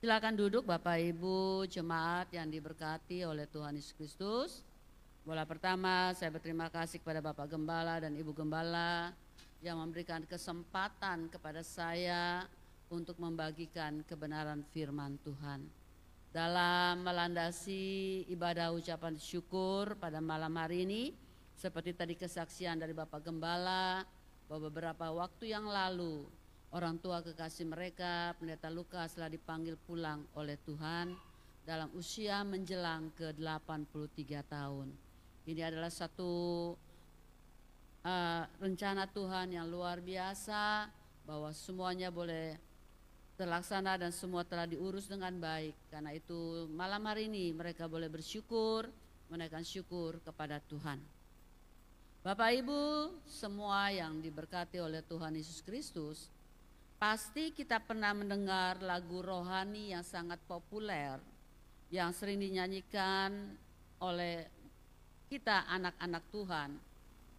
Silakan duduk Bapak Ibu jemaat yang diberkati oleh Tuhan Yesus Kristus. Bola pertama saya berterima kasih kepada Bapak Gembala dan Ibu Gembala yang memberikan kesempatan kepada saya untuk membagikan kebenaran firman Tuhan. Dalam melandasi ibadah ucapan syukur pada malam hari ini, seperti tadi kesaksian dari Bapak Gembala bahwa beberapa waktu yang lalu orang tua kekasih mereka, Pendeta Lukas, telah dipanggil pulang oleh Tuhan dalam usia menjelang ke 83 tahun. Ini adalah satu rencana Tuhan yang luar biasa, bahwa semuanya boleh terlaksana dan semua telah diurus dengan baik. Karena itu malam hari ini mereka boleh bersyukur, menaikkan syukur kepada Tuhan. Bapak Ibu semua yang diberkati oleh Tuhan Yesus Kristus, pasti kita pernah mendengar lagu rohani yang sangat populer yang sering dinyanyikan oleh kita anak-anak Tuhan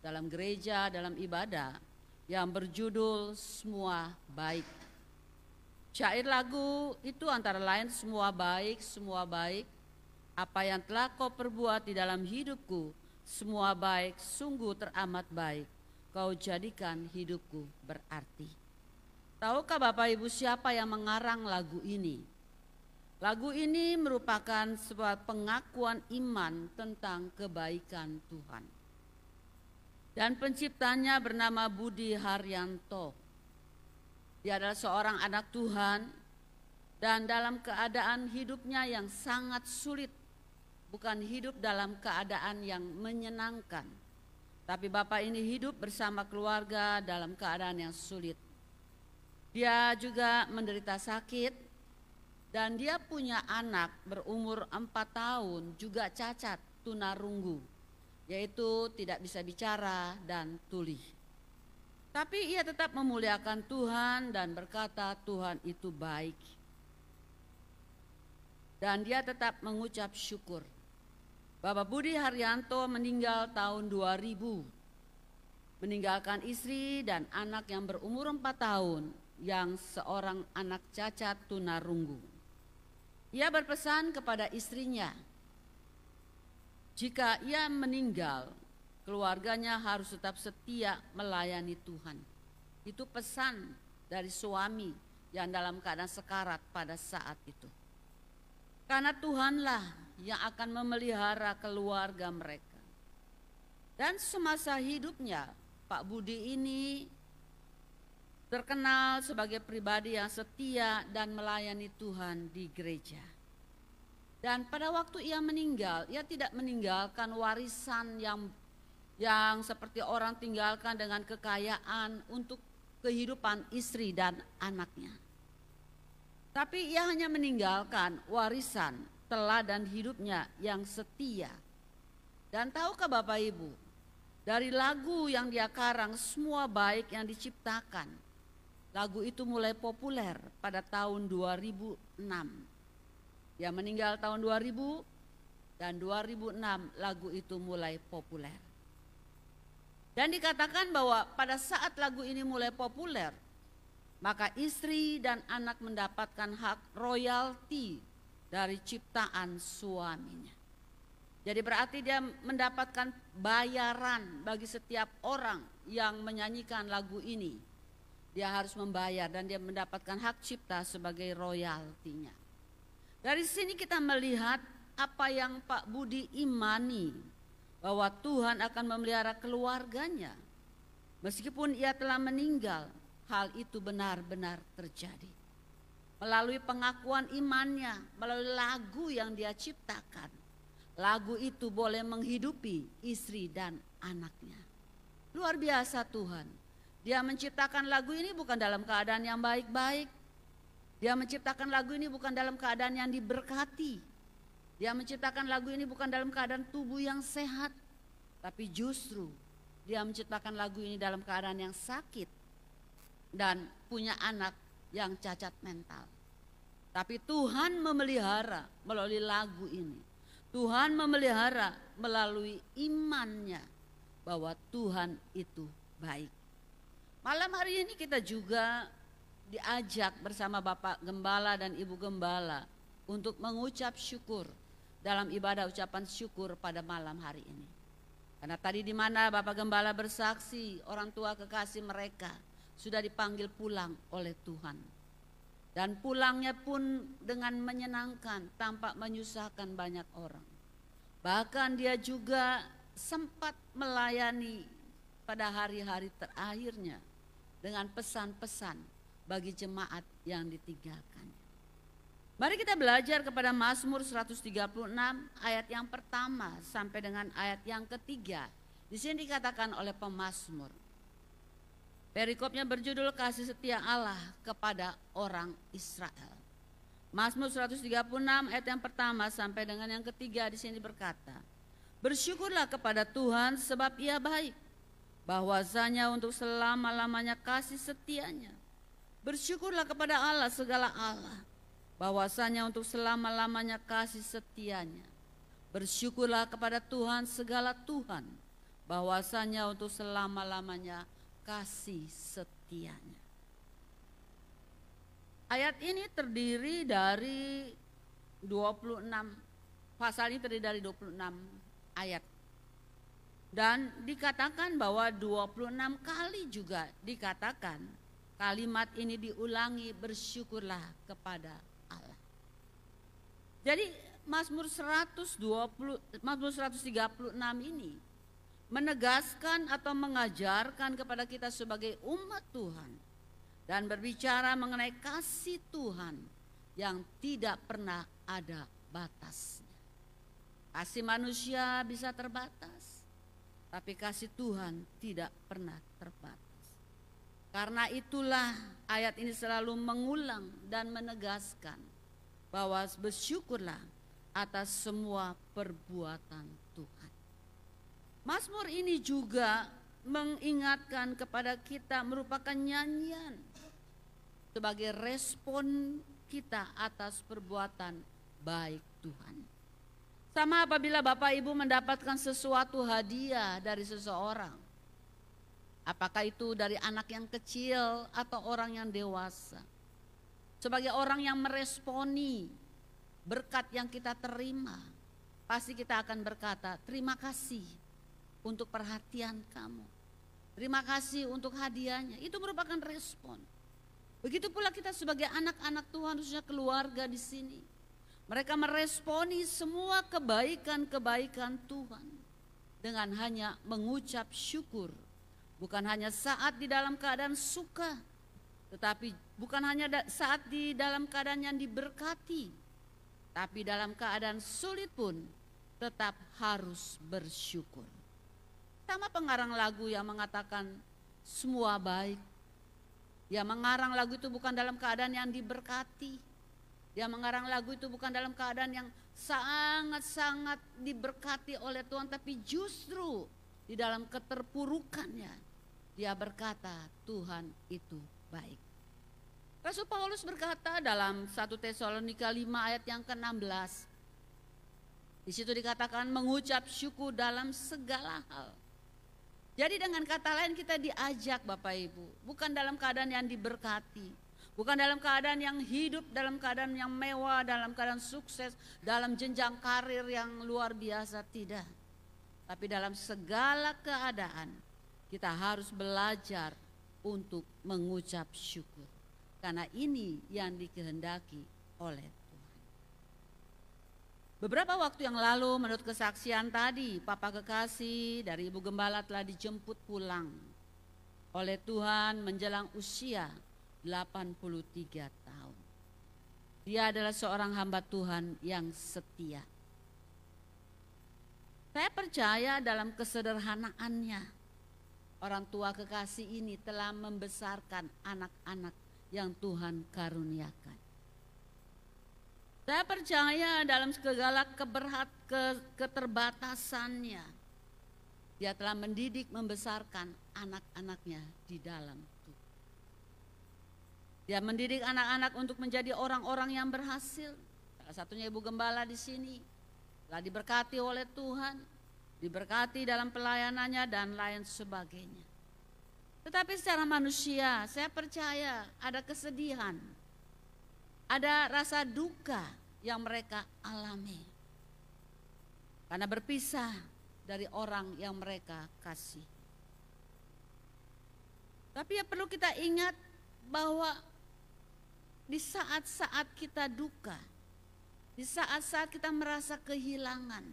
dalam gereja, dalam ibadah, yang berjudul Semua Baik. Syair lagu itu antara lain, semua baik, apa yang telah kau perbuat di dalam hidupku, semua baik, sungguh teramat baik, kau jadikan hidupku berarti. Tahukah Bapak Ibu siapa yang mengarang lagu ini? Lagu ini merupakan sebuah pengakuan iman tentang kebaikan Tuhan. Dan penciptanya bernama Budi Haryanto. Dia adalah seorang anak Tuhan dan dalam keadaan hidupnya yang sangat sulit. Bukan hidup dalam keadaan yang menyenangkan. Tapi Bapak ini hidup bersama keluarga dalam keadaan yang sulit. Dia juga menderita sakit dan dia punya anak berumur 4 tahun juga cacat tunarunggu, yaitu tidak bisa bicara dan tuli. Tapi ia tetap memuliakan Tuhan dan berkata Tuhan itu baik. Dan dia tetap mengucap syukur. Bapak Budi Haryanto meninggal tahun 2000, meninggalkan istri dan anak yang berumur 4 tahun, yang seorang anak cacat tunarunggu. Ia berpesan kepada istrinya, jika ia meninggal, keluarganya harus tetap setia melayani Tuhan. Itu pesan dari suami yang dalam keadaan sekarat pada saat itu. Karena Tuhanlah yang akan memelihara keluarga mereka. Dan semasa hidupnya, Pak Budi ini terkenal sebagai pribadi yang setia dan melayani Tuhan di gereja. Dan pada waktu ia meninggal, ia tidak meninggalkan warisan yang seperti orang tinggalkan dengan kekayaan untuk kehidupan istri dan anaknya. Tapi ia hanya meninggalkan warisan teladan hidupnya yang setia. Dan tahukah Bapak Ibu, dari lagu yang dia karang, semua baik yang diciptakan, lagu itu mulai populer pada tahun 2006. Dia meninggal tahun 2000 dan 2006 lagu itu mulai populer. Dan dikatakan bahwa pada saat lagu ini mulai populer, maka istri dan anak mendapatkan hak royalti dari ciptaan suaminya. Jadi berarti dia mendapatkan bayaran bagi setiap orang yang menyanyikan lagu ini. Dia harus membayar dan dia mendapatkan hak cipta sebagai royaltinya. Dari sini kita melihat apa yang Pak Budi imani, bahwa Tuhan akan memelihara keluarganya. Meskipun ia telah meninggal, hal itu benar-benar terjadi. Melalui pengakuan imannya, melalui lagu yang dia ciptakan, lagu itu boleh menghidupi istri dan anaknya. Luar biasa Tuhan. Dia menciptakan lagu ini bukan dalam keadaan yang baik-baik. Dia menciptakan lagu ini bukan dalam keadaan yang diberkati. Dia menciptakan lagu ini bukan dalam keadaan tubuh yang sehat. Tapi justru dia menciptakan lagu ini dalam keadaan yang sakit. Dan punya anak yang cacat mental. Tapi Tuhan memelihara melalui lagu ini. Tuhan memelihara melalui imannya bahwa Tuhan itu baik. Malam hari ini kita juga diajak bersama Bapak Gembala dan Ibu Gembala untuk mengucap syukur dalam ibadah ucapan syukur pada malam hari ini. Karena tadi di mana Bapak Gembala bersaksi, orang tua kekasih mereka sudah dipanggil pulang oleh Tuhan. Dan pulangnya pun dengan menyenangkan, tanpa menyusahkan banyak orang. Bahkan dia juga sempat melayani pada hari-hari terakhirnya dengan pesan-pesan bagi jemaat yang ditinggalkan. Mari kita belajar kepada Mazmur 136 ayat yang pertama sampai dengan ayat yang ketiga. Di sini dikatakan oleh pemazmur. Perikopnya berjudul kasih setia Allah kepada orang Israel. Mazmur 136 ayat yang pertama sampai dengan yang ketiga di sini berkata, bersyukurlah kepada Tuhan sebab Ia baik, bahwasanya untuk selama-lamanya kasih setianya. Bersyukurlah kepada Allah segala Allah, bahwasanya untuk selama-lamanya kasih setianya. Bersyukurlah kepada Tuhan segala Tuhan, bahwasanya untuk selama-lamanya kasih setianya. Ayat ini terdiri dari 26, pasal ini terdiri dari 26 ayat. Dan dikatakan bahwa 26 kali juga dikatakan kalimat ini diulangi, bersyukurlah kepada Allah. Jadi Mazmur 136 ini menegaskan atau mengajarkan kepada kita sebagai umat Tuhan dan berbicara mengenai kasih Tuhan yang tidak pernah ada batasnya. Kasih manusia bisa terbatas, tapi kasih Tuhan tidak pernah terbatas. Karena itulah ayat ini selalu mengulang dan menegaskan bahwa bersyukurlah atas semua perbuatan Tuhan. Mazmur ini juga mengingatkan kepada kita merupakan nyanyian sebagai respon kita atas perbuatan baik Tuhan. Sama apabila Bapak Ibu mendapatkan sesuatu hadiah dari seseorang, apakah itu dari anak yang kecil atau orang yang dewasa, sebagai orang yang meresponi berkat yang kita terima, pasti kita akan berkata, terima kasih untuk perhatian kamu. Terima kasih untuk hadiahnya. Itu merupakan respon. Begitu pula kita sebagai anak-anak Tuhan, khususnya keluarga di sini. Mereka meresponi semua kebaikan-kebaikan Tuhan dengan hanya mengucap syukur. Bukan hanya saat di dalam keadaan suka, tetapi bukan hanya saat di dalam keadaan yang diberkati, tapi dalam keadaan sulit pun tetap harus bersyukur. Sama pengarang lagu yang mengatakan semua baik. Dia mengarang lagu itu bukan dalam keadaan yang diberkati. Dia mengarang lagu itu bukan dalam keadaan yang sangat-sangat diberkati oleh Tuhan, tapi justru di dalam keterpurukannya dia berkata Tuhan itu baik. Rasul Paulus berkata dalam 1 Tesalonika 5 ayat yang ke-16. Di situ dikatakan mengucap syukur dalam segala hal. Jadi dengan kata lain kita diajak Bapak Ibu, bukan dalam keadaan yang diberkati, bukan dalam keadaan yang hidup, dalam keadaan yang mewah, dalam keadaan sukses, dalam jenjang karir yang luar biasa, tidak. Tapi dalam segala keadaan kita harus belajar untuk mengucap syukur. Karena ini yang dikehendaki oleh Tuhan. Beberapa waktu yang lalu menurut kesaksian tadi, Papa kekasih dari Ibu Gembala telah dijemput pulang oleh Tuhan menjelang usia 83 tahun. Dia adalah seorang hamba Tuhan yang setia. Saya percaya dalam kesederhanaannya, orang tua kekasih ini telah membesarkan anak-anak yang Tuhan karuniakan. Saya percaya dalam segala keterbatasannya, dia telah mendidik, membesarkan anak-anaknya di dalam Tuhan. Dia mendidik anak-anak untuk menjadi orang-orang yang berhasil. Salah satunya Ibu Gembala di sini telah diberkati oleh Tuhan, diberkati dalam pelayanannya dan lain sebagainya. Tetapi secara manusia saya percaya ada kesedihan, ada rasa duka yang mereka alami karena berpisah dari orang yang mereka kasih. Tapi ya perlu kita ingat bahwa di saat-saat kita duka, di saat-saat kita merasa kehilangan,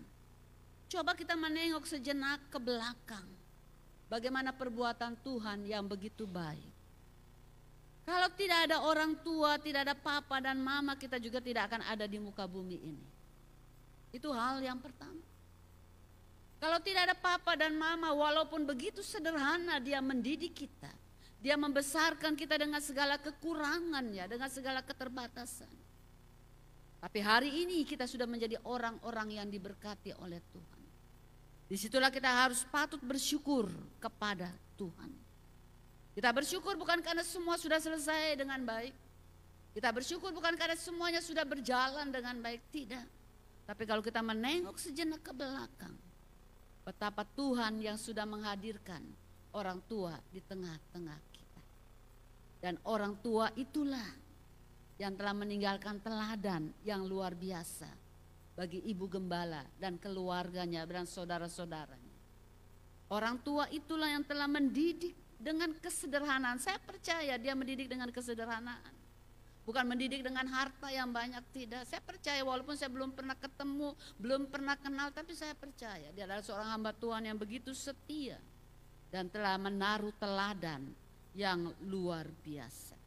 coba kita menengok sejenak ke belakang. Bagaimana perbuatan Tuhan yang begitu baik. Kalau tidak ada orang tua, tidak ada papa dan mama, kita juga tidak akan ada di muka bumi ini. Itu hal yang pertama. Kalau tidak ada papa dan mama, walaupun begitu sederhana dia mendidik kita, dia membesarkan kita dengan segala kekurangannya, dengan segala keterbatasan. Tapi hari ini kita sudah menjadi orang-orang yang diberkati oleh Tuhan. Disitulah kita harus patut bersyukur kepada Tuhan. Kita bersyukur bukan karena semua sudah selesai dengan baik. Kita bersyukur bukan karena semuanya sudah berjalan dengan baik, tidak. Tapi kalau kita menengok sejenak ke belakang, betapa Tuhan yang sudah menghadirkan orang tua di tengah-tengah kita. Dan orang tua itulah yang telah meninggalkan teladan yang luar biasa bagi ibu gembala dan keluarganya dan saudara-saudaranya. Orang tua itulah yang telah mendidik dengan kesederhanaan. Saya percaya dia mendidik dengan kesederhanaan. Bukan mendidik dengan harta yang banyak, tidak. Saya percaya walaupun saya belum pernah ketemu, belum pernah kenal, tapi saya percaya dia adalah seorang hamba Tuhan yang begitu setia dan telah menaruh teladan yang luar biasa.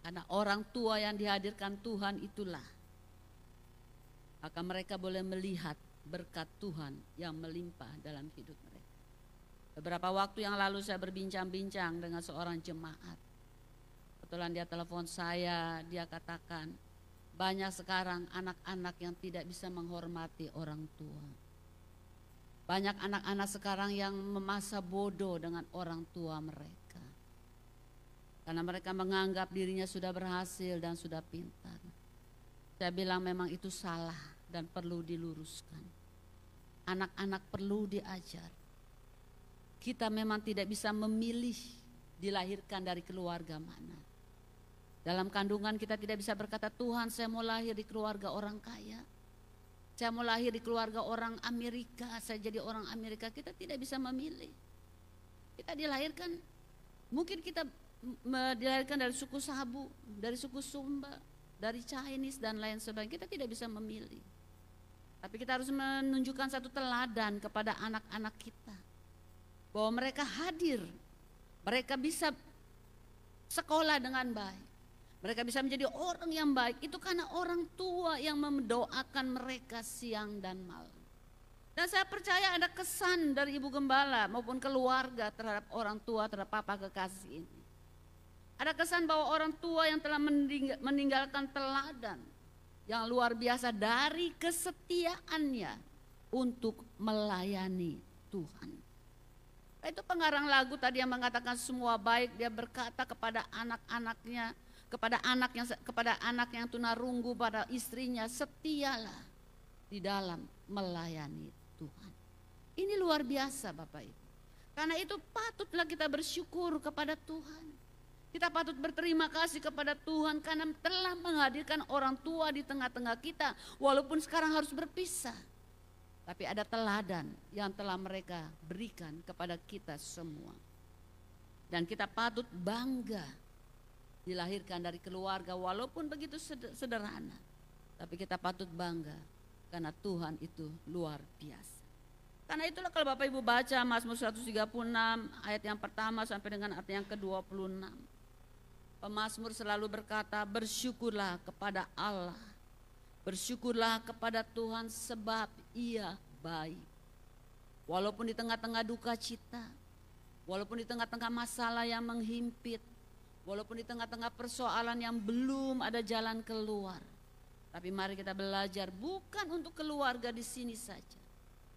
Karena orang tua yang dihadirkan Tuhan itulah, maka mereka boleh melihat berkat Tuhan yang melimpah dalam hidup mereka. Beberapa waktu yang lalu saya berbincang-bincang dengan seorang jemaat. Kebetulan dia telepon saya, dia katakan banyak sekarang anak-anak yang tidak bisa menghormati orang tua. Banyak anak-anak sekarang yang memasa bodoh dengan orang tua mereka. Karena mereka menganggap dirinya sudah berhasil dan sudah pintar. Saya bilang memang itu salah dan perlu diluruskan. Anak-anak perlu diajar. Kita memang tidak bisa memilih dilahirkan dari keluarga mana. Dalam kandungan kita tidak bisa berkata, Tuhan saya mau lahir di keluarga orang kaya. Saya mau lahir di keluarga orang Amerika, saya jadi orang Amerika. Kita tidak bisa memilih. Kita dilahirkan, mungkin kita dilahirkan dari suku Sabu, dari suku Sumba, dari Chinese dan lain sebagainya. Kita tidak bisa memilih. Tapi kita harus menunjukkan satu teladan kepada anak-anak kita. Bahwa mereka hadir, mereka bisa sekolah dengan baik. Mereka bisa menjadi orang yang baik. Itu karena orang tua yang mendoakan mereka siang dan malam. Dan saya percaya ada kesan dari ibu gembala maupun keluarga terhadap orang tua, terhadap papa kekasih ini. Ada kesan bahwa orang tua yang telah meninggalkan teladan yang luar biasa dari kesetiaannya untuk melayani Tuhan. Itu pengarang lagu tadi yang mengatakan semua baik, dia berkata kepada anak-anaknya, kepada anak yang tunarunggu, pada istrinya, setialah di dalam melayani Tuhan. Ini luar biasa Bapak Ibu. Karena itu patutlah kita bersyukur kepada Tuhan. Kita patut berterima kasih kepada Tuhan karena telah menghadirkan orang tua di tengah-tengah kita. Walaupun sekarang harus berpisah. Tapi ada teladan yang telah mereka berikan kepada kita semua. Dan kita patut bangga dilahirkan dari keluarga walaupun begitu sederhana. Tapi kita patut bangga karena Tuhan itu luar biasa. Karena itulah kalau Bapak Ibu baca Mazmur 136 ayat yang pertama sampai dengan ayat yang ke-26. Pemazmur selalu berkata, bersyukurlah kepada Allah. Bersyukurlah kepada Tuhan sebab Ia baik. Walaupun di tengah-tengah duka cita, walaupun di tengah-tengah masalah yang menghimpit, walaupun di tengah-tengah persoalan yang belum ada jalan keluar. Tapi mari kita belajar bukan untuk keluarga di sini saja,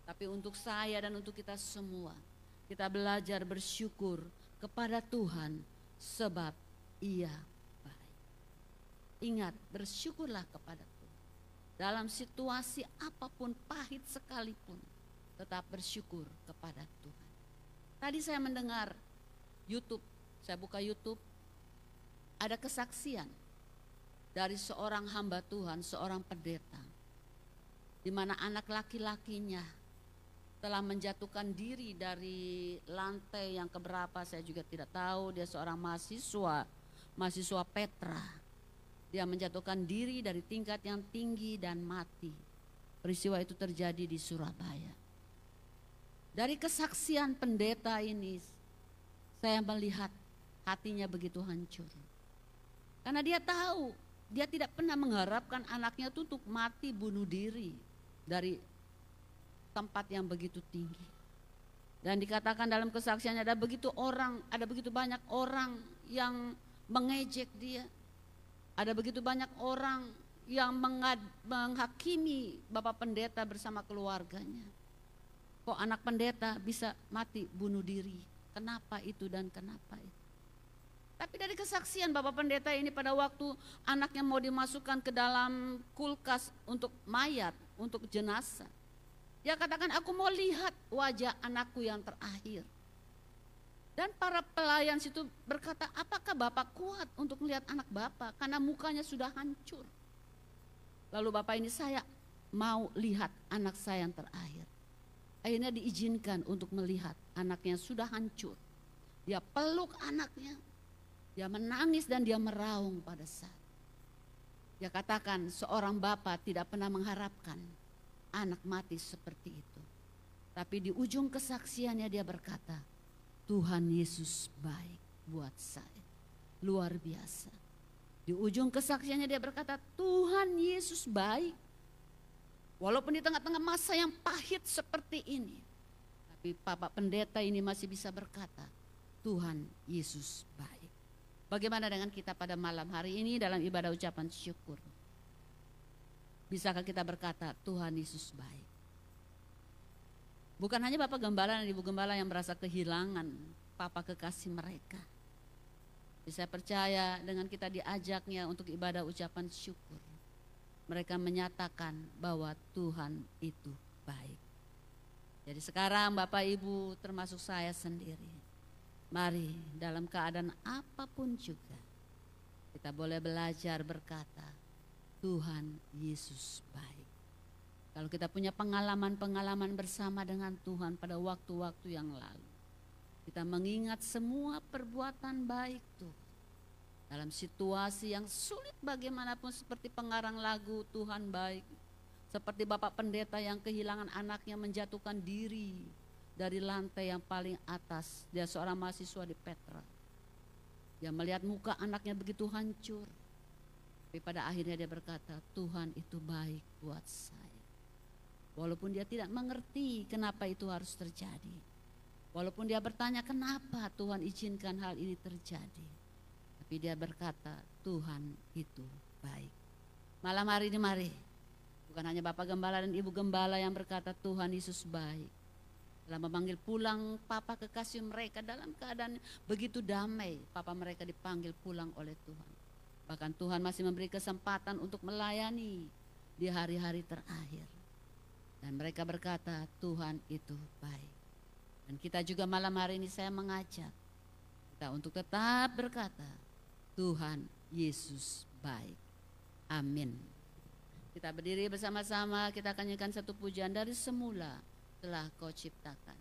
tapi untuk saya dan untuk kita semua. Kita belajar bersyukur kepada Tuhan sebab Ia baik. Ingat, bersyukurlah kepada Tuhan. Dalam situasi apapun, pahit sekalipun, tetap bersyukur kepada Tuhan. Tadi saya mendengar YouTube, saya buka YouTube, ada kesaksian dari seorang hamba Tuhan, seorang pendeta, di mana anak laki-lakinya telah menjatuhkan diri dari lantai yang keberapa saya juga tidak tahu. Dia seorang mahasiswa Petra. Dia menjatuhkan diri dari tingkat yang tinggi dan mati. Peristiwa itu terjadi di Surabaya. Dari kesaksian pendeta ini, saya melihat hatinya begitu hancur. Karena dia tahu, dia tidak pernah mengharapkan anaknya itu untuk mati bunuh diri dari tempat yang begitu tinggi. Dan dikatakan dalam kesaksiannya ada begitu banyak orang yang mengejek dia. Ada begitu banyak orang yang menghakimi Bapak Pendeta bersama keluarganya. Kok anak pendeta bisa mati bunuh diri? Kenapa itu dan kenapa itu? Tapi dari kesaksian Bapak Pendeta ini pada waktu anaknya mau dimasukkan ke dalam kulkas untuk mayat, untuk jenazah. Dia katakan, aku mau lihat wajah anakku yang terakhir. Dan para pelayan situ berkata, apakah Bapak kuat untuk melihat anak Bapak? Karena mukanya sudah hancur. Lalu Bapak ini, saya mau lihat anak saya yang terakhir. Akhirnya diizinkan untuk melihat anaknya sudah hancur. Dia peluk anaknya, dia menangis dan dia meraung pada saat. Dia katakan seorang bapak tidak pernah mengharapkan anak mati seperti itu. Tapi di ujung kesaksiannya dia berkata, Tuhan Yesus baik buat saya. Luar biasa. Di ujung kesaksiannya dia berkata, Tuhan Yesus baik. Walaupun di tengah-tengah masa yang pahit seperti ini, tapi Bapak Pendeta ini masih bisa berkata, Tuhan Yesus baik. Bagaimana dengan kita pada malam hari ini dalam ibadah ucapan syukur? Bisakah kita berkata, Tuhan Yesus baik? Bukan hanya Bapak Gembala dan Ibu Gembala yang merasa kehilangan Papa kekasih mereka. Saya percaya dengan kita diajaknya untuk ibadah ucapan syukur, mereka menyatakan bahwa Tuhan itu baik. Jadi sekarang Bapak Ibu termasuk saya sendiri, mari dalam keadaan apapun juga kita boleh belajar berkata, Tuhan Yesus baik. Kalau kita punya pengalaman-pengalaman bersama dengan Tuhan pada waktu-waktu yang lalu, kita mengingat semua perbuatan baik Tuhan. Dalam situasi yang sulit bagaimanapun, seperti pengarang lagu Tuhan baik, seperti Bapak Pendeta yang kehilangan anaknya menjatuhkan diri dari lantai yang paling atas. Dia seorang mahasiswa di Petra. Dia melihat muka anaknya begitu hancur. Tapi pada akhirnya dia berkata, Tuhan itu baik buat saya. Walaupun dia tidak mengerti kenapa itu harus terjadi. Walaupun dia bertanya kenapa Tuhan izinkan hal ini terjadi. Tapi dia berkata, Tuhan itu baik. Malam hari ini mari, bukan hanya Bapak Gembala dan Ibu Gembala yang berkata Tuhan Yesus baik. Telah memanggil pulang Papa kekasih mereka dalam keadaan begitu damai. Papa mereka dipanggil pulang oleh Tuhan. Bahkan Tuhan masih memberi kesempatan untuk melayani di hari-hari terakhir. Dan mereka berkata Tuhan itu baik. Dan kita juga malam hari ini saya mengajak kita untuk tetap berkata, Tuhan Yesus baik. Amin. Kita berdiri bersama-sama, kita akan nyanyikan satu pujian dari semula telah kau ciptakan.